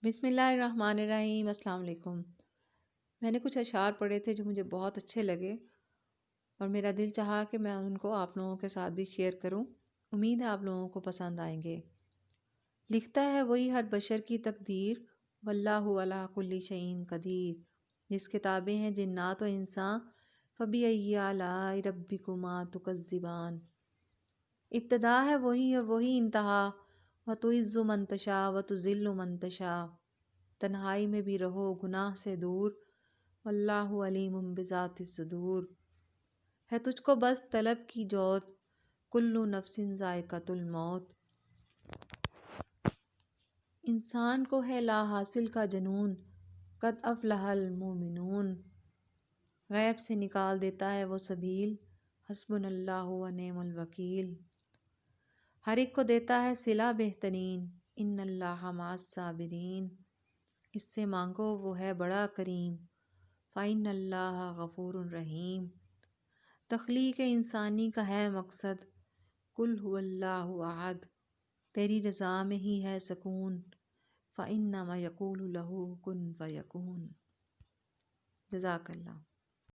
بسم اللہ الرحمن الرحیم۔ السلام علیکم۔ میں نے کچھ اشعار پڑھے تھے جو مجھے بہت اچھے لگے اور میرا دل چاہا کہ میں ان کو آپ لوگوں کے ساتھ بھی شیئر کروں۔ امید ہے آپ لوگوں کو پسند آئیں گے۔ لکھتا ہے وہی ہر بشر کی تقدیر، واللہ علی کل شیء قدیر۔ جس کتابیں ہیں جنات و انسان، فبأی آلاء ربکما تکذبان۔ ابتدا ہے وہی اور وہی انتہا، وتعز من تشاء وتذل من تشاء۔ تنہائی میں بھی رہو گناہ سے دور، واللہ علیم بذات الصدور۔ ہے تجھ کو بس طلب کی جوت، کل نفس ذائقۃ الموت۔ انسان کو ہے لا حاصل کا جنون، قد افلح المؤمنون۔ غیب سے نکال دیتا ہے وہ سبیل، حسبنا اللہ ونعم الوکیل۔ ہر ایک کو دیتا ہے صلہ بہترین، ان اللہ مع الصابرین۔ اس سے مانگو وہ ہے بڑا کریم، فإن اللہ غفور رحیم۔ تخلیق انسانی کا ہے مقصد، قل هو اللہ احد۔ تیری رضا میں ہی ہے سکون، فإنما یقول له کن فیکون۔ جزاک اللہ۔